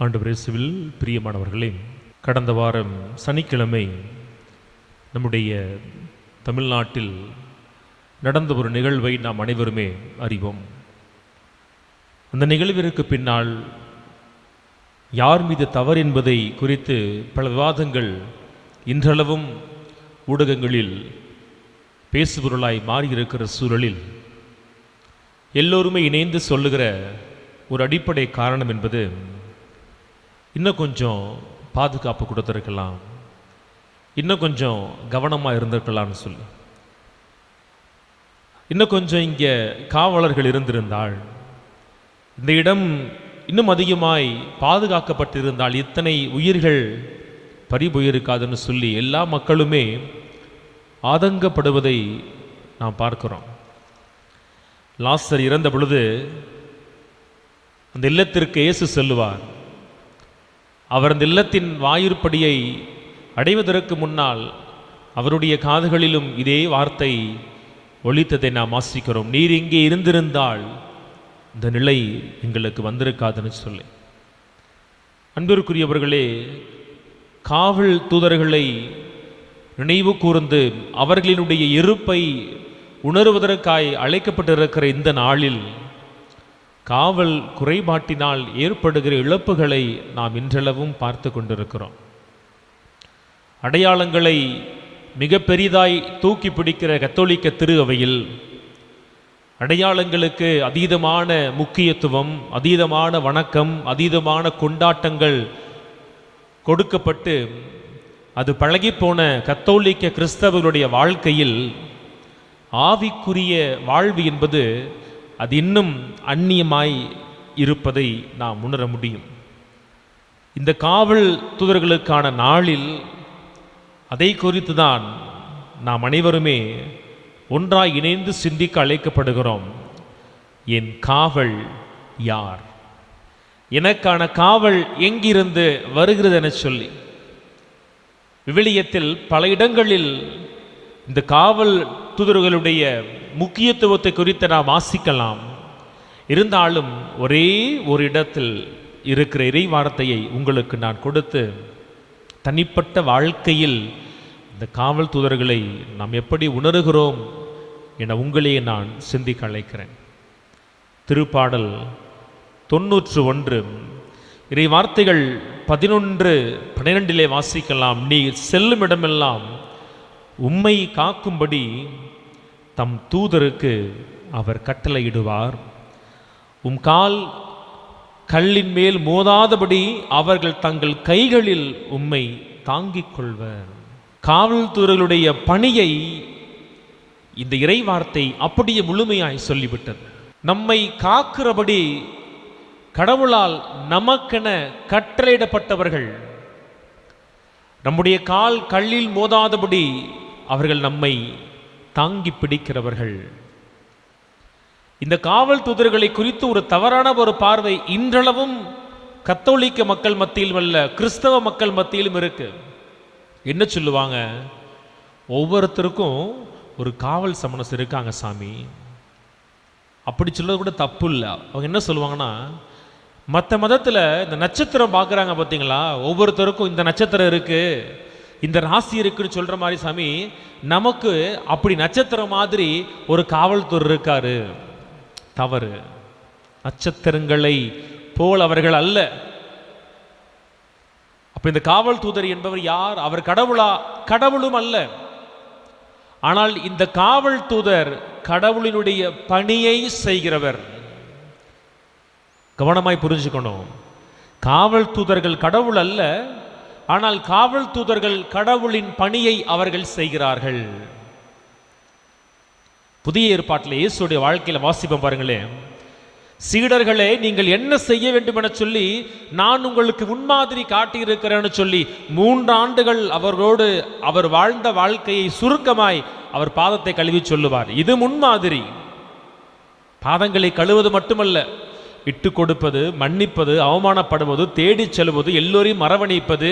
ஆண்டவர் இயேசுவில் பிரியமானவர்களே, கடந்த வாரம் சனிக்கிழமை நம்முடைய தமிழ்நாட்டில் நடந்த ஒரு நிகழ்வை நாம் அனைவருமே அறிவோம். அந்த நிகழ்விற்கு பின்னால் யார் மீது தவறு என்பதை குறித்து பல விவாதங்கள் இன்றளவும் ஊடகங்களில் பேசுபொருளாய் மாறியிருக்கிற சூழலில் எல்லோருமே இணைந்து சொல்லுகிற ஒரு அடிப்படை காரணம் என்பது, இன்னும் கொஞ்சம் பாதுகாப்பு கொடுத்துருக்கலாம், இன்னும் கொஞ்சம் கவனமாக இருந்திருக்கலாம்னு சொல்லி, இன்னும் கொஞ்சம் இங்கே காவலர்கள் இருந்திருந்தால், இந்த இடம் இன்னும் அதிகமாய் பாதுகாக்கப்பட்டிருந்தால் இத்தனை உயிர்கள் பறிபோயிருக்காதுன்னு சொல்லி எல்லா மக்களுமே ஆதங்கப்படுவதை நாம் பார்க்கிறோம். லாசர் இறந்த பொழுது அந்த இல்லத்திற்கு இயேசு செல்லுவார். அவர் அந்த இல்லத்தின் வாயிற்படியை அடைவதற்கு முன்னால் அவருடைய காதுகளிலும் இதே வார்த்தை ஒலித்ததை நாம் வாசிக்கிறோம். நீர் இங்கே இருந்திருந்தால் இந்த நிலை எங்களுக்கு வந்திருக்காதுன்னு சொல்லி. அன்பிற்குரியவர்களே, காவல் தூதர்களை நினைவு கூர்ந்து அவர்களினுடைய இருப்பை உணர்வதற்காய் அழைக்கப்பட்டிருக்கிற இந்த நாளில் காவல் குறைபாட்டினால் ஏற்படுகிற இழப்புகளை நாம் இன்றளவும் பார்த்து கொண்டிருக்கிறோம். அடையாளங்களை மிக பெரிதாய் தூக்கி பிடிக்கிற கத்தோலிக்க திரு அவையில் அடையாளங்களுக்கு அதீதமான முக்கியத்துவம், அதீதமான வணக்கம், அதீதமான கொண்டாட்டங்கள் கொடுக்கப்பட்டு அது பழகிப்போன கத்தோலிக்க கிறிஸ்தவர்களுடைய வாழ்க்கையில் ஆவிக்குரிய வாழ்வு என்பது அது இன்னும் அந்நியமாய் இருப்பதை நாம் உணர முடியும். இந்த காவல் தூதர்களுக்கான நாளில் அதை குறித்து தான் நாம் அனைவருமே ஒன்றாய் இணைந்து சிந்திக்க அழைக்கப்படுகிறோம். என் காவல் யார்? எனக்கான காவல் எங்கிருந்து வருகிறது என சொல்லி விவிலியத்தில் பல இடங்களில் இந்த காவல் தூதர்களுடைய முக்கியத்துவத்தை குறித்து நாம் வாசிக்கலாம். இருந்தாலும் ஒரே ஒரு இடத்தில் இருக்கிற இறை வார்த்தையை உங்களுக்கு நான் கொடுத்து தனிப்பட்ட வாழ்க்கையில் இந்த காவல் தூதர்களை நாம் எப்படி உணர்கிறோம் என உங்களையே நான் சிந்திக்க அழைக்கிறேன். திருப்பாடல் 91 இறை வார்த்தைகள் 11:12 வாசிக்கலாம். நீ செல்லும் இடமெல்லாம் உம்மை காக்கும்படி தம் தூதருக்கு அவர் கட்டளையிடுவார். உம் கால் கல்லின் மேல் மோதாதபடி அவர்கள் தங்கள் கைகளில் உம்மை தாங்கிக் கொள்வர். காவல் தூதர்களுடைய பணியை இந்த இறை வார்த்தை அப்படியே முழுமையாய் சொல்லிவிட்டது. நம்மை காக்கிறபடி கடவுளால் நமக்கென கட்டளையிடப்பட்டவர்கள். நம்முடைய கால் கல்லில் மோதாதபடி அவர்கள் நம்மை தாங்கி பிடிக்கிறவர்கள். இந்த காவல் தூதர்களை குறித்து ஒரு தவறான ஒரு பார்வை இன்றளவும் கத்தோலிக்க மக்கள் மத்தியிலும் அல்ல, கிறிஸ்தவ மக்கள் மத்தியிலும் இருக்கு. என்ன சொல்லுவாங்க? ஒவ்வொருத்தருக்கும் ஒரு காவல் சமணஸ் இருக்காங்க சாமி. அப்படி சொல்றது கூட தப்பு இல்லை. அவங்க என்ன சொல்லுவாங்கன்னா, மற்ற மதத்தில் இந்த நட்சத்திரம் பார்க்குறாங்க பார்த்தீங்களா, ஒவ்வொருத்தருக்கும் இந்த நட்சத்திரம் இருக்கு, இந்த ராசி இருக்குன்னு சொல்ற மாதிரி சாமி, நமக்கு அப்படி நட்சத்திரம் மாதிரி ஒரு காவல்துறை இருக்காரு. தவறு. நட்சத்திரங்களை போல் அவர்கள் அல்ல. அப்ப இந்த காவல் தூதர் என்பவர் யார்? அவர் கடவுளா? கடவுளும் அல்ல. ஆனால் இந்த காவல் தூதர் கடவுளினுடைய பணியை செய்கிறவர். கவனமாய் புரிஞ்சுக்கணும். காவல் தூதர்கள் கடவுள் அல்ல, ஆனால் காவல் தூதர்கள் கடவுளின் பணியை அவர்கள் செய்கிறார்கள். புதிய ஏற்பாட்டில் இயேசுடைய வாழ்க்கையில வாசிப்போம் பாருங்களேன். சீடர்களே, நீங்கள் என்ன செய்ய வேண்டும் என சொல்லி நான் உங்களுக்கு முன்மாதிரி காட்டியிருக்கிறேன்னு சொல்லி 3 ஆண்டுகள் அவரோடு அவர் வாழ்ந்த வாழ்க்கையை சுருக்கமாய் அவர் பாதத்தை கழுவி சொல்லுவார். இது முன்மாதிரி. பாதங்களை கழுவது மட்டுமல்ல, விட்டு கொடுப்பது, மன்னிப்பது, அவமானப்படுவது, தேடிச் செல்வது, எல்லோரையும் அரவணைப்பது,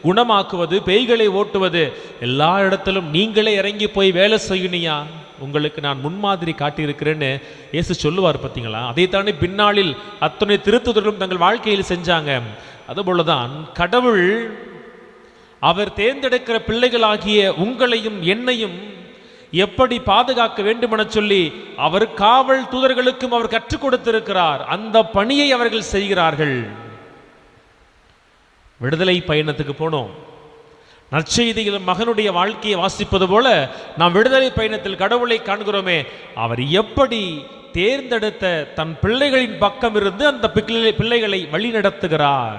குணமாக்குவது, பேய்களை ஓட்டுவது, எல்லா இடத்திலும் நீங்களே இறங்கி போய் வேலை செய்யணியா, உங்களுக்கு நான் முன்மாதிரி காட்டியிருக்கிறேன்னு இயேசு சொல்லுவார் பார்த்தீங்களா? அதைத்தானே பின்னாளில் அத்தனை திருத்துதர்களும் தங்கள் வாழ்க்கையில் செஞ்சாங்க. அதுபோலதான் கடவுள் அவர் தேர்ந்தெடுக்கிற பிள்ளைகளாகிய உங்களையும் என்னையும் எப்படி பாதுகாக்க வேண்டும் என சொல்லி அவர் காவல் தூதர்களுக்கும் அவர் கற்றுக் கொடுத்திருக்கிறார். அந்த பணியை அவர்கள் செய்கிறார்கள். விடுதலை பயணத்துக்கு போனோம். நற்செய்தியில் மகனுடைய வாழ்க்கையை வாசிப்பது போல நாம் விடுதலை பயணத்தில் கடவுளை காண்கிறோமே. அவர் எப்படி தேர்ந்தெடுத்த தன் பிள்ளைகளின் பக்கம் இருந்து அந்த பிள்ளைகளை வழிநடத்துகிறார்.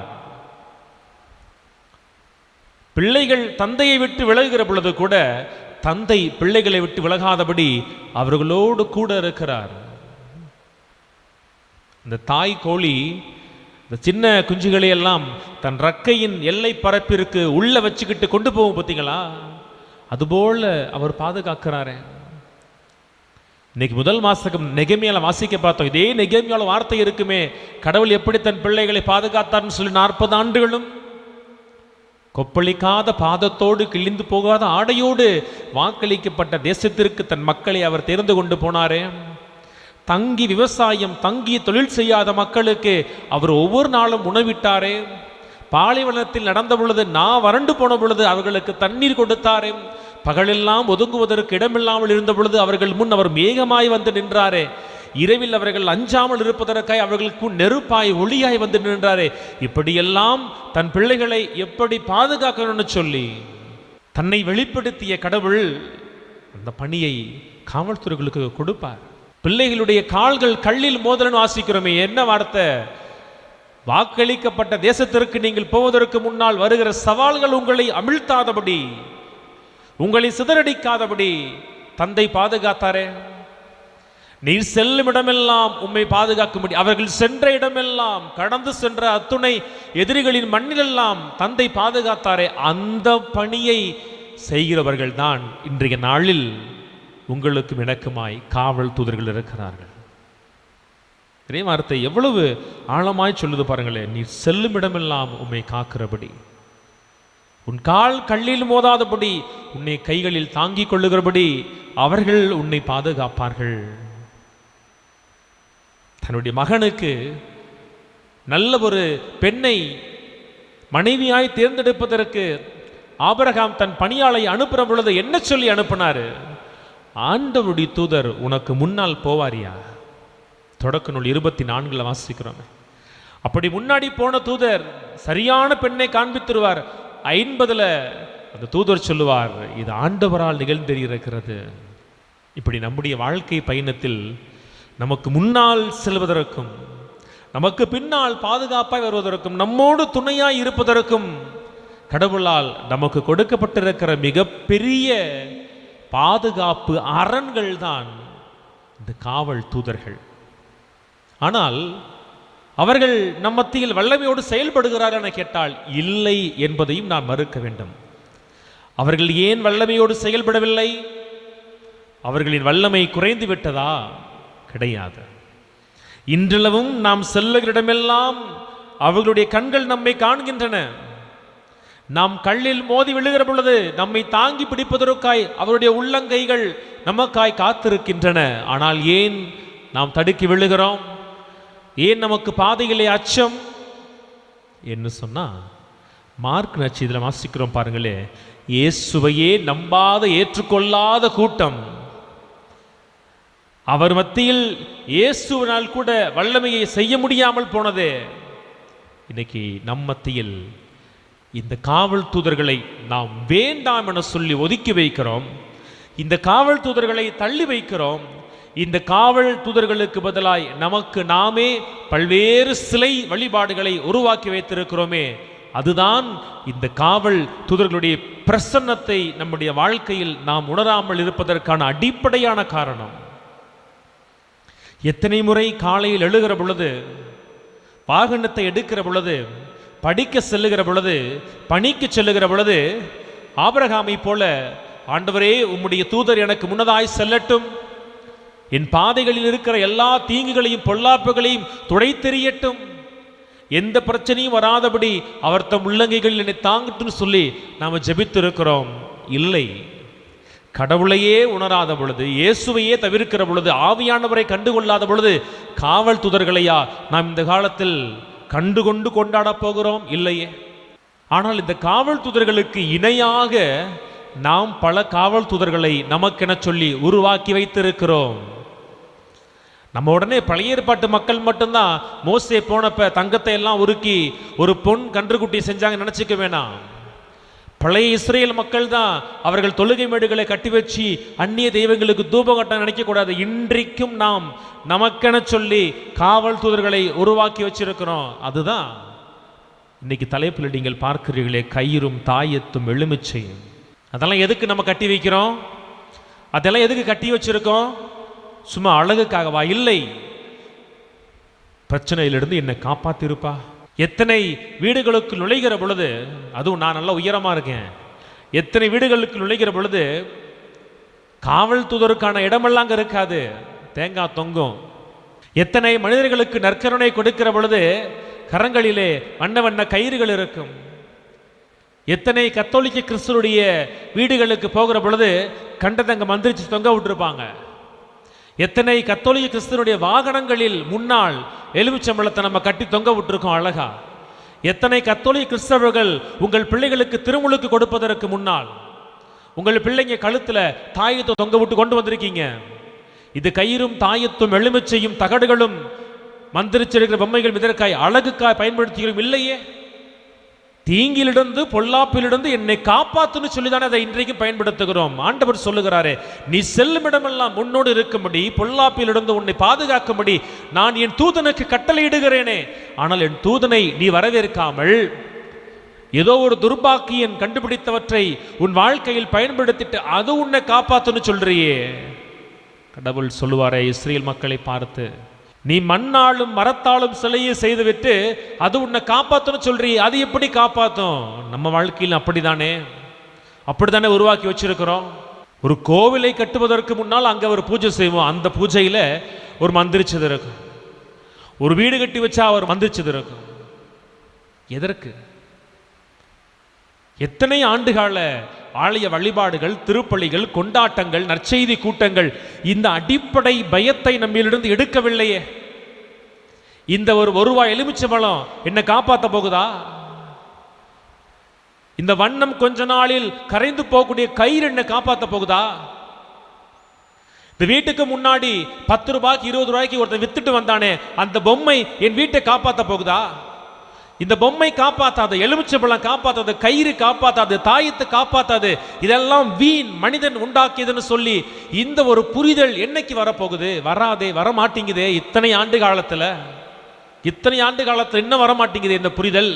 பிள்ளைகள் தந்தையை விட்டு விலகுகிற பொழுது கூட தந்தை பிள்ளைகளை விட்டு விலகாதபடி அவர்களோடு கூட இருக்கிறார். இந்த தாய் கோழி இந்த சின்ன குஞ்சுகளை எல்லாம் தன் ரக்கையின் எல்லை பரப்பிற்கு உள்ள வச்சுக்கிட்டு கொண்டு போவோம் பார்த்தீங்களா? அதுபோல அவர் பாதுகாக்கிறாரே. இன்னைக்கு முதல் மாசம் நெகேமியால வாசிக்க பார்த்தோம். இதே நெகேமியால வார்த்தை இருக்குமே, கடவுள் எப்படி தன் பிள்ளைகளை பாதுகாத்தார்னு சொல்லி 40 ஆண்டுகளும் கொப்பளிக்காத பாதத்தோடு கிழிந்து போகாத ஆடையோடு வாக்களிக்கப்பட்ட தேசத்திற்கு தன் மக்களை அவர் தேர்ந்து கொண்டு போனாரே. தங்கி விவசாயம் தங்கி தொழில் செய்யாத மக்களுக்கு அவர் ஒவ்வொரு நாளும் உணவிட்டாரே. பாலைவனத்தில் நடந்த பொழுது வறண்டு போன பொழுது அவர்களுக்கு தண்ணீர் கொடுத்தாரே. பகலெல்லாம் ஒதுங்குவதற்கு இடமில்லாமல் இருந்த பொழுது அவர்கள் முன் அவர் மேகமாய் வந்து நின்றாரே. இரவில் அவர்கள் அஞ்சாமல் இருப்பதற்காய் அவர்களுக்கு நெருப்பாய் ஒளியாய் வந்து நின்றாரே. இப்படியெல்லாம் தன் பிள்ளைகளை எப்படி பாதுகாக்கணும்னு சொல்லி தன்னை வெளிப்படுத்திய கடவுள் அந்த பணியை காவல்துறைகளுக்கு கொடுப்பார். பிள்ளைகளுடைய கால்கள் கல்லில் மோதலன்னு வாசிக்கிறோமே, என்ன வார்த்தை? வாக்களிக்கப்பட்ட தேசத்திற்கு நீங்கள் போவதற்கு முன்னால் வருகிற சவால்கள் உங்களை அமிழ்த்தாதபடி, உங்களை சிதறடிக்காதபடி தந்தை பாதுகாத்தாரே. நீர் செல்லும் இடமெல்லாம் உம்மை பாதுகாக்கும்படி அவர்கள் சென்ற இடமெல்லாம் கடந்து சென்ற அத்துணை எதிரிகளின் மண்ணிலெல்லாம் தந்தை பாதுகாத்தாரே. அந்த பணியை செய்கிறவர்கள் தான் இன்றைய நாளில் உங்களுக்கும் எனக்குமாய் காவல் தூதர்கள் இருக்கிறார்கள். இதே வார்த்தை எவ்வளவு ஆழமாய் சொல்லுது பாருங்களேன். நீ செல்லும் இடமெல்லாம் உம்மை காக்கிறபடி, உன் கால் கல்லில் மோதாதபடி, உன்னை கைகளில் தாங்கிக் கொள்ளுகிறபடி அவர்கள் உன்னை பாதுகாப்பார்கள். தன்னுடைய மகனுக்கு நல்ல ஒரு பெண்ணை மனைவியாய் தேர்ந்தெடுப்பதற்கு ஆபிரகாம் தன் பணியாளை அனுப்புற பொழுது என்ன சொல்லி அனுப்பினாரு? ஆண்டவருடைய தூதர் உனக்கு முன்னால் போவாரியா? தொடக்க நூல் 24 வாசிக்கிறோம். அப்படி முன்னாடி போன தூதர் சரியான பெண்ணை காண்பித்திருவார். 50 அந்த தூதர் சொல்லுவார், இது ஆண்டவரால் நிகழ்ந்திருக்கிறது. இப்படி நம்முடைய வாழ்க்கை பயணத்தில் நமக்கு முன்னால் செல்வதற்கும் நமக்கு பின்னால் பாதுகாப்பாய் வருவதற்கும் நம்மோடு துணையாய் இருப்பதற்கும் கடவுளால் நமக்கு கொடுக்கப்பட்டிருக்கிற மிகப்பெரிய பாதுகாப்பு அரண்கள் தான் இந்த காவல் தூதர்கள். ஆனால் அவர்கள் நம் மத்தியில் வல்லமையோடு செயல்படுகிறார்கள் என கேட்டால் இல்லை என்பதையும் நான் மறுக்க வேண்டும். அவர்கள் ஏன் வல்லமையோடு செயல்படவில்லை? அவர்களின் வல்லமை குறைந்து விட்டதா? கிடையாது. இன்றளவும் நாம் செல்லுகிற இடமெல்லாம் அவர்களுடைய கண்கள் நம்மை காண்கின்றன. நாம் கல்லில் மோதி விழுகிற பொழுது நம்மை தாங்கி பிடிப்பதற்காய் அவருடைய உள்ளங்கைகள் நமக்காய் காத்திருக்கின்றன. ஆனால் ஏன் நாம் தடுக்கி விழுகிறோம்? ஏன் நமக்கு பாதையிலே அச்சம் என்று சொன்னா, மார்க் நற்செய்தியில வாசிக்கிறோம் பாருங்களே, இயேசுவையே நம்பாத ஏற்றுக்கொள்ளாத கூட்டம். அவர் மத்தியில் இயேசுவினால் கூட வல்லமையை செய்ய முடியாமல் போனது. இன்னைக்கு நம் மத்தியில் இந்த காவல் தூதர்களை நாம் வேண்டாம் என சொல்லி ஒதுக்கி வைக்கிறோம். இந்த காவல் தூதர்களை தள்ளி வைக்கிறோம். இந்த காவல் தூதர்களுக்கு பதிலாய் நமக்கு நாமே பல்வேறு சிலை வழிபாடுகளை உருவாக்கி வைத்திருக்கிறோமே. அதுதான் இந்த காவல் தூதர்களுடைய பிரசன்னத்தை நம்முடைய வாழ்க்கையில் நாம் உணராமல் இருப்பதற்கான அடிப்படையான காரணம். எத்தனை முறை காலையில் எழுகிற பொழுது, வாகனத்தை எடுக்கிற பொழுது, படிக்க செல்லுகிற பொழுது, பணிக்கு செல்லுகிற பொழுது ஆபிரகாமை போல, ஆண்டவரே உம்முடைய தூதர் எனக்கு முன்னதாய் செல்லட்டும், என் பாதைகளில் இருக்கிற எல்லா தீங்குகளையும் பொல்லாப்புகளையும் துடைத்தெறியட்டும், எந்த பிரச்சனையும் வராதபடி அவர் தம் உள்ளங்கைகளில் என்னை தாங்கட்டும்னு சொல்லி நாம் ஜெபித்திருக்கிறோம். இல்லை, கடவுளையே உணராத பொழுது, இயேசுவையே தவிர்க்கிற பொழுது, ஆவியானவரை கண்டுகொள்ளாத பொழுது காவல் தூதர்களையா நாம் இந்த காலத்தில் கண்டுகொண்டு கொண்டாட போகிறோம்? இல்லையே. ஆனால் இந்த காவல் தூதர்களுக்கு இணையாக நாம் பல காவல் தூதர்களை நமக்கென சொல்லி உருவாக்கி வைத்திருக்கிறோம். நம்ம உடனே பழைய ஏற்பாட்டு மக்கள் மட்டும்தான் மோசே போனப்ப தங்கத்தை எல்லாம் உருக்கி ஒரு பொன் கன்றுக்குட்டி செஞ்சாங்க நினைச்சுக்க வேணாம். பழைய இஸ்ரேல் மக்கள் தான் அவர்கள் தொழுகை மேடுகளை கட்டி வச்சு அந்நிய தெய்வங்களுக்கு தூபம் கட்ட நினைக்க கூடாது. இன்றைக்கும் நாம் நமக்கென சொல்லி காவல் தூதர்களை உருவாக்கி வச்சிருக்கிறோம். அதுதான் இன்னைக்கு தலைப்பில் நீங்கள் பார்க்கிறீர்களே, கயிறும் தாயத்தும் எலுமிச்சையும். அதெல்லாம் எதுக்கு நம்ம கட்டி வைக்கிறோம்? அதெல்லாம் எதுக்கு கட்டி வச்சிருக்கோம்? சும்மா அழகுக்காகவா? இல்லை. பிரச்சனையிலிருந்து என்னை காப்பாத்திருப்பா. எத்தனை வீடுகளுக்கு நுழைகிற பொழுது, அதுவும் நான் நல்லா உயரமா இருக்கேன், எத்தனை வீடுகளுக்கு நுழைகிற பொழுது காவல் தூதருக்கான இடமெல்லாம் அங்க இருக்காது, தேங்காய் தொங்கும். எத்தனை மனிதர்களுக்கு நற்கருணை கொடுக்கிற பொழுது கரங்களிலே வண்ண வண்ண கயிறுகள் இருக்கும். எத்தனை கத்தோலிக்க கிறிஸ்துவனுடைய வீடுகளுக்கு போகிற பொழுது கண்டதங்க மந்திரிச்சு தொங்க விட்டுருப்பாங்க. எத்தனை கத்தோலிக்க கிறிஸ்துவனுடைய வாகனங்களில் முன்னால் எலுமிச்சம்பழத்தை நம்ம கட்டி தொங்க விட்டுருக்கோம் அழகா. எத்தனை கத்தோலிக்க கிறிஸ்தவர்கள் உங்கள் பிள்ளைகளுக்கு திருமுழுக்கு கொடுப்பதற்கு முன்னால் உங்கள் பிள்ளைங்க கழுத்துல தாயத்தை தொங்க விட்டு கொண்டு வந்திருக்கீங்க. இது கயிறும் தாயத்தும் எலுமிச்சையும் தகடுகளும் மந்திரிச்சிருக்கிற பொம்மைகள் இதற்காய் அழகுக்காய் பயன்படுத்துகிறோம். இல்லையே. தீங்கிலிருந்து பொல்லாப்பிலிருந்து என்னை காப்பாத்துன்னு சொல்லிதானே அதை இன்றைக்கு பயன்படுத்துகிறோம். ஆண்டவர் சொல்லுகிறாரே, நீ செல்லும் இடமெல்லாம் முன்னோடு இருக்கும்படி பொல்லாப்பிலிருந்து உன்னை பாதுகாக்கும்படி நான் என் தூதனுக்கு கட்டளையிடுகிறேனே. ஆனால் என் தூதனை நீ வரவேற்காமல் ஏதோ ஒரு துர்பாக்கியன் கண்டுபிடித்தவற்றை உன் வாழ்க்கையில் பயன்படுத்திட்டு அது உன்னை காப்பாத்துன்னு சொல்றியே. கடவுள் சொல்லுவாரே இஸ்ரேல் மக்களை பார்த்து, நீ மண்ணாலும் மரத்தாலும் சிலையை செய்துவிட்டு அது உன்னை காப்பாற்றணும் சொல்றீ, அது எப்படி காப்பாற்றும்? நம்ம வாழ்க்கையில் அப்படித்தானே உருவாக்கி வச்சிருக்கிறோம். ஒரு கோவிலை கட்டுவதற்கு முன்னால் அங்கே ஒரு பூஜை செய்வோம். அந்த பூஜையில் ஒரு மந்திரிச்சது இருக்கும். ஒரு வீடு கட்டி வச்சா அவர் மந்திரிச்சது இருக்கும். எதற்கு? எத்தனை ஆண்டுகால ஆலய வழிபாடுகள், திருப்பலிகள், கொண்டாட்டங்கள், நற்செய்தி கூட்டங்கள் இந்த அடிப்படை பயத்தை நம்மிலிருந்து எடுக்கவில்லையே. இந்த ஒரு ரூபாய் எலுமிச்சம்பழம் என்ன காப்பாற்ற போகுதா? இந்த வண்ணம் கொஞ்ச நாளில் கரைந்து போகக்கூடிய கயிறு என்ன காப்பாற்ற போகுதா? இந்த வீட்டுக்கு முன்னாடி 10 ரூபாய்க்கு 20 ரூபாய்க்கு ஒருத்தன் வித்துட்டு வந்தானே, அந்த பொம்மை என் வீட்டை காப்பாற்ற போகுதா? இந்த பொம்மை காப்பாத்தாது, எலுமிச்சம்பழம் காப்பாத்தாது, கயிறு காப்பாத்தாது, தாயத்தை காப்பாத்தாது. இதெல்லாம் வீண், மனிதன் உண்டாக்கியதுன்னு சொல்லி இந்த ஒரு புரிதல் என்னைக்கு வரப்போகுது? வராதே, வரமாட்டேங்குதே. இத்தனை ஆண்டு காலத்துல இன்னும் வரமாட்டேங்குது இந்த புரிதல்.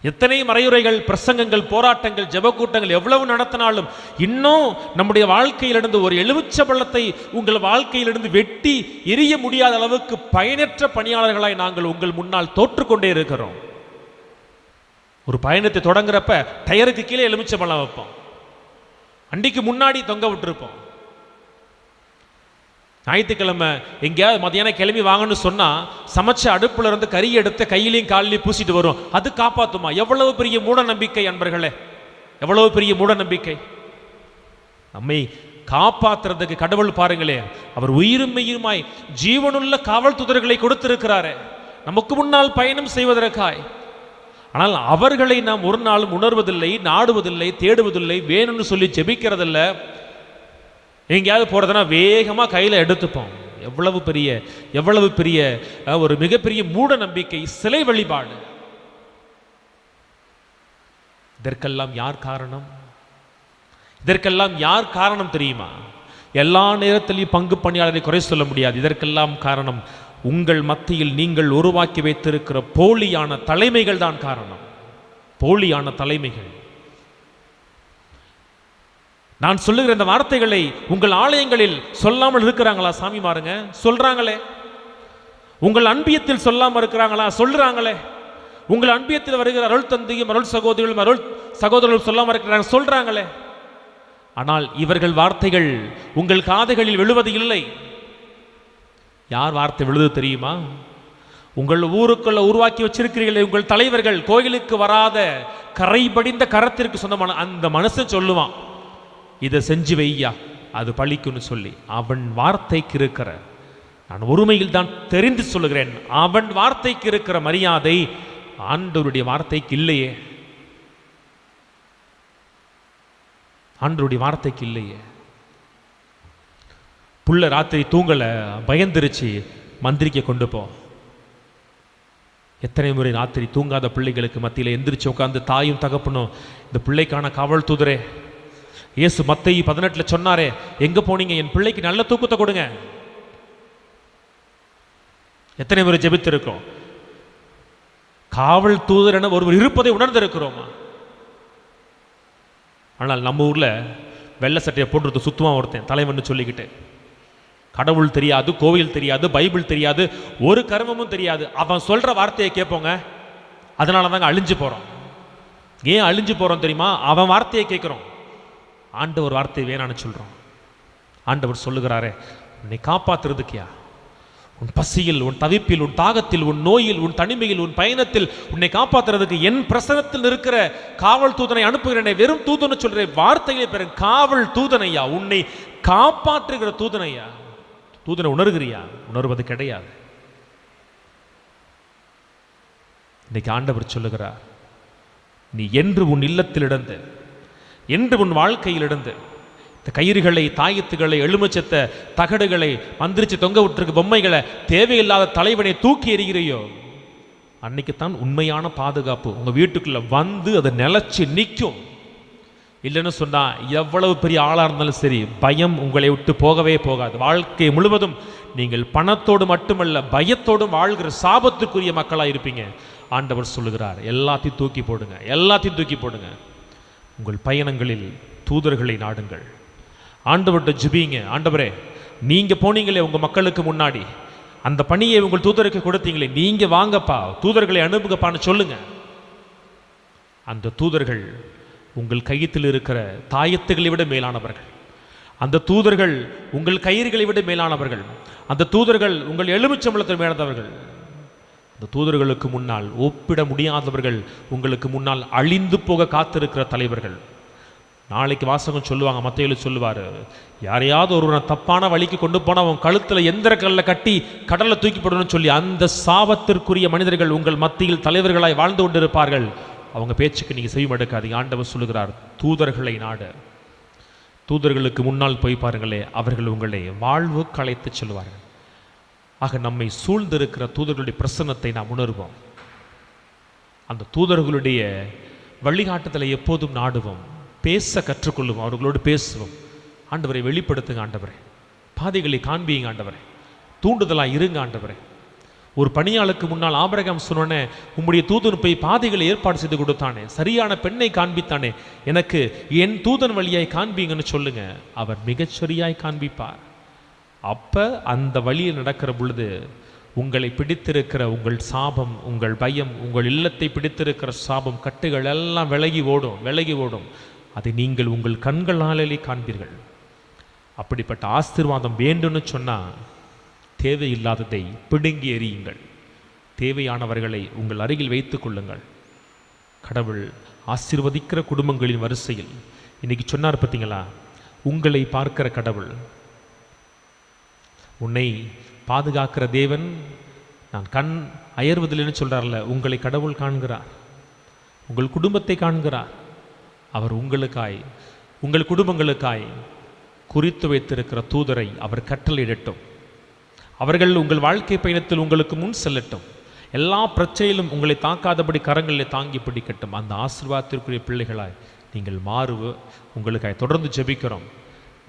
எத்தனை மறையுரைகள், பிரசங்கங்கள், போராட்டங்கள், ஜெபக்கூட்டங்கள் எவ்வளவு நடத்தினாலும் இன்னும் நம்முடைய வாழ்க்கையிலிருந்து ஒரு எலுமிச்சம்பழத்தை உங்கள் வாழ்க்கையிலிருந்து வெட்டி எரிய முடியாத அளவுக்கு பயனற்ற பணியாளர்களாய் நாங்கள் உங்கள் முன்னால் தோற்றுக்கொண்டே இருக்கிறோம். ஒரு பயணத்தை தொடங்குறப்ப டயருக்கு கீழே எலுமிச்சம்பழம் வைப்போம், அன்றைக்கு முன்னாடி தொங்க விட்டுருப்போம். ஞாயிற்றுக்கிழமை எங்கேயாவது மதியானம் கிளம்பி வாங்கன்னு சொன்னா சமைச்ச அடுப்புல இருந்து கறி எடுத்து கையிலையும் காலிலையும் பூசிட்டு வரும். அது காப்பாத்துமா? எவ்வளவு பெரிய மூட நம்பிக்கை அன்பர்களே, எவ்வளவு பெரிய மூட நம்பிக்கை. நம்மை காப்பாற்றுறதுக்கு கடவுள் பாருங்களே, அவர் உயிரும் மெய்யுமாய் ஜீவனுள்ள காவல் தூதர்களை கொடுத்திருக்கிறாரே நமக்கு முன்னால் பயணம் செய்வதற்காய். ஆனால் அவர்களை நாம் ஒரு நாளும் உணர்வதில்லை, நாடுவதில்லை, தேடுவதில்லை, வேணும்னு சொல்லி ஜெபிக்கிறதில்ல. எங்கேயாவது போறதுனா வேகமா கையில எடுத்துப்போம். எவ்வளவு பெரிய ஒரு மிகப்பெரிய மூட நம்பிக்கை, சிலை வழிபாடு. இதற்கெல்லாம் யார் காரணம்? இதற்கெல்லாம் யார் காரணம் தெரியுமா? எல்லா நேரத்திலையும் பங்கு பணியாளரை குறை சொல்ல முடியாது. இதற்கெல்லாம் காரணம் உங்கள் மத்தியில் நீங்கள் உருவாக்கி வைத்திருக்கிற போலியான தலைமைகள் தான் காரணம். போலியான தலைமைகள். நான் சொல்லுகிற இந்த வார்த்தைகளை உங்கள் ஆலயங்களில் சொல்லாமல் இருக்கிறாங்களா? சாமி மாறுங்க சொல்றாங்களே. உங்கள் அன்பியத்தில் சொல்லாமல் இருக்கிறாங்களா? சொல்றாங்களே. உங்கள் அன்பியத்தில் வருகிற அருள் தந்தையும் அருள் சகோதரிகளும் அருள் சகோதரர்களும் சொல்லாமல் இருக்கிறாங்க, சொல்றாங்களே. ஆனால் இவர்கள் வார்த்தைகள் உங்கள் காதுகளில் விழுவது இல்லை. யார் வார்த்தை விழுது தெரியுமா? உங்கள் ஊருக்குள்ள உருவாக்கி வச்சிருக்கிறீர்களே உங்கள் தலைவர்கள், கோயிலுக்கு வராத கரை படிந்த கரத்திற்கு சொந்தமான அந்த மனுஷன் சொல்லுவான், இதை செஞ்சு வையா அது பழிக்குன்னு சொல்லி. அவன் வார்த்தைக்கு இருக்கிற நான் ஒருமையில் தான் தெரிந்து சொல்லுகிறேன். அவன் வார்த்தைக்கு இருக்கிற மரியாதை ஆண்டவருடைய வார்த்தைக்கு இல்லையே. ஆண்டவருடைய வார்த்தைக்கு இல்லையே. புள்ள ராத்திரி தூங்கலை, பயந்துருச்சு, மந்திரிக்க கொண்டு போ. எத்தனை முறை ராத்திரி தூங்காத பிள்ளைகளுக்கு மத்தியில் எந்திரிச்சு உட்காந்து தாயும் தகப்பனும், இந்த பிள்ளைக்கான காவல் தூதரே, இயேசு மத்தேயு 18 சொன்னாரே, எங்க போனீங்க, என் பிள்ளைக்கு நல்ல தூக்கத்தை கொடுங்க. எத்தனை முறை ஜெபித்திருக்கிறோம். காவல் தூதர் என ஒருவர் இருப்பதை உணர்ந்திருக்கிறோமா? ஆனால் நம்ம ஊர்ல வெள்ளை சட்டையை போட்டுறது சுத்தமா ஒருத்தன் தலைவன் சொல்லிக்கிட்டு, கடவுள் தெரியாது, கோவில் தெரியாது, பைபிள் தெரியாது, ஒரு கர்மமும் தெரியாது, அவன் சொல்ற வார்த்தையை கேட்போங்க. அதனால தாங்க அழிஞ்சு போறோம். ஏன் அழிஞ்சு போறோம் தெரியுமா? அவன் வார்த்தையை கேட்கிறோம், ஆண்டவர் வார்த்தையை வேணான்னு சொல்றோம். ஆண்டவர் சொல்லுகிறாரே, உன்னை காப்பாத்துறதுக்கியா, உன் பசியில், உன் தவிப்பில், உன் தாகத்தில், உன் நோயில், உன் தனிமையில், உன் பயணத்தில் உன்னை காப்பாற்றுறதுக்கு என் பிரசனத்தில் இருக்கிற காவல் தூதனை அனுப்புகிறேன். வெறும் தூதனை சொல்றேன், வார்த்தைகளை பெற காவல் தூதனையா, உன்னை காப்பாற்றுகிற தூதனையா. தூதனை உணர்கிறியா? உணர்வது கிடையாது. இன்னைக்கு ஆண்டவர் சொல்லுகிறார், நீ என்று உன் இல்லத்தில் இருந்து, என்று உன் வாழ்க்கையில் இருந்து இந்த கயிறுகளை, தாயத்துகளை, எலுமிச்சத்தை, தகடுகளை, மந்திரிச்சு தொங்க விட்டுருக்கு பொம்மைகளை, தேவையில்லாத தலைவனை தூக்கி எறிகிறையோ, அன்னைக்குத்தான் உண்மையான பாதுகாப்பு உங்க வீட்டுக்குள்ள வந்து அதை நிலைச்சு நிற்கும். இல்லைன்னு சொன்னா எவ்வளவு பெரிய ஆளா இருந்தாலும் சரி, பயம் உங்களை விட்டு போகவே போகாது. வாழ்க்கை முழுவதும் நீங்கள் பணத்தோடு மட்டுமல்ல பயத்தோடும் வாழ்கிற சாபத்துக்குரிய மக்களா இருப்பீங்க. ஆண்டவர் சொல்லுகிறார், எல்லாத்தையும் தூக்கி போடுங்க, எல்லாத்தையும் தூக்கி போடுங்க. உங்கள் பயணங்களில் தூதர்களை நாடுங்கள். ஆண்டவர்கிட்ட ஜெபிங்க, ஆண்டவரே நீங்க போனீங்களே உங்க மக்களுக்கு முன்னாடி, அந்த பணியை உங்கள் தூதருக்கு கொடுத்தீங்களே, நீங்க வாங்கப்பா, தூதர்களை அனுப்புங்கப்பான்னு சொல்லுங்க. அந்த தூதர்கள் உங்கள் கையத்தில் இருக்கிற தாயத்துகளை விட மேலானவர்கள். அந்த தூதர்கள் உங்கள் கயிறுகளை விட மேலானவர்கள். அந்த தூதர்கள் உங்கள் எலுமிச்சம்பழத்தை மேலானவர்கள். அந்த தூதர்களுக்கு முன்னால் ஒப்பிட முடியாதவர்கள், உங்களுக்கு முன்னால் அழிந்து போக காத்திருக்கிற தலைவர்கள். நாளைக்கு வாசகம் சொல்லுவாங்க, மத்தேயு சொல்லுவார், யாரையாவது ஒருவனை தப்பான வழிக்கு கொண்டு போனால் அவன் கழுத்தில் எந்திர கல்லை கட்டி கடலில் தூக்கி போடணும்னு சொல்லி அந்த சாபத்திற்குரிய மனிதர்கள் உங்கள் மத்தியில் தலைவர்களாய் வாழ்ந்து கொண்டிருப்பார்கள். அவங்க பேச்சுக்கு நீங்கள் செவிமடுக்காதீங்க. ஆண்டவர் சொல்லுகிறார், தூதர்களை நாட. தூதர்களுக்கு முன்னால் போய் பாருங்களே, அவர்கள் உங்களை வாழ்வுக்கு அழைத்து சொல்லுவார்கள். ஆக நம்மை சூழ்ந்திருக்கிற தூதர்களுடைய பிரசன்னத்தை நாம் உணர்வோம். அந்த தூதர்களுடைய வழிகாட்டுதலை எப்போதும் நாடுவோம், பேச கற்றுக்கொள்ளுவோம், அவர்களோடு பேசுவோம். ஆண்டவரை வெளிப்படுத்துங்க, ஆண்டவரே பாதைகளை காண்பியுங்க, ஆண்டவரே தூண்டுதலாக இருங்க, ஆண்டவரே. ஒரு பணியாளுக்கு முன்னால் ஆபிரகாம் சொன்னோன்னே, உம்முடைய தூதன் போய் பாதைகளை ஏற்பாடு செய்து கொடுத்தானே, சரியான பெண்ணை காண்பித்தானே, எனக்கு என் தூதன் வழியாய் காண்பீங்கன்னு சொல்லுங்க. அவர் மிகச்சரியாய் காண்பிப்பார். அப்ப அந்த வழியில் நடக்கிற பொழுது உங்களை பிடித்திருக்கிற உங்கள் சாபம், உங்கள் பயம், உங்கள் இல்லத்தை பிடித்திருக்கிற சாபம், கட்டுகள் எல்லாம் விலகி ஓடும், விலகி ஓடும். அதை நீங்கள் உங்கள் கண்களாலே காண்பீர்கள். அப்படிப்பட்ட ஆசீர்வாதம் வேண்டும்னு சொன்னால் தேவையில்லாததை பிடுங்கி எறியுங்கள். தேவையானவர்களை உங்கள் அருகில் வைத்துக் கொள்ளுங்கள். கடவுள் ஆசீர்வதிக்கிற குடும்பங்களின் வரிசையில் இன்னைக்கு சொன்னார் பார்த்தீங்களா, உங்களை பார்க்கிற கடவுள், உன்னை பாதுகாக்கிற தேவன், நான் கண் அயர்வதில்லைன்னு சொல்றார்ல, உங்களை கடவுள் காண்கிறார், உங்கள் குடும்பத்தை காண்கிறார். அவர் உங்களுக்காய், உங்கள் குடும்பங்களுக்காய் குறித்து வைத்திருக்கிற தூதரை அவர் கட்டளையிடட்டும். அவர்கள் உங்கள் வாழ்க்கை பயணத்தில் உங்களுக்கு முன் செல்லட்டும். எல்லா பிரச்சனையிலும் உங்களை தாக்காதபடி கரங்களில் தாங்கி பிடிக்கட்டும். அந்த ஆசீர்வாதத்திற்குரிய பிள்ளைகளாய் நீங்கள் உங்களுக்காய் தொடர்ந்து ஜெபிக்கிறோம்.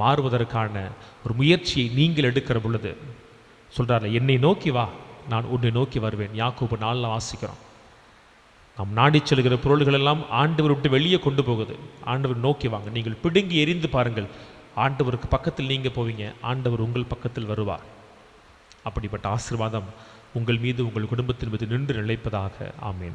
மாறுவதற்கான ஒரு முயற்சியை நீங்கள் எடுக்கிற பொழுது சொல்கிறார், என்னை நோக்கி வா, நான் உன்னை நோக்கி வருவேன். யாக்கோபு 4 வாசிக்கிறோம். நாம் நாடி செல்கிற பொருள்கள் எல்லாம் ஆண்டவர் விட்டு வெளியே கொண்டு போகுது. ஆண்டவர் நோக்கி வாங்க, நீங்கள் பிடுங்கி எரிந்து பாருங்கள். ஆண்டவருக்கு பக்கத்தில் நீங்கள் போவீங்க, ஆண்டவர் உங்கள் பக்கத்தில் வருவார். அப்படிப்பட்ட ஆசீர்வாதம் உங்கள் மீது, உங்கள் குடும்பத்தின் மீது நின்று நிலைப்பதாக. ஆமேன்.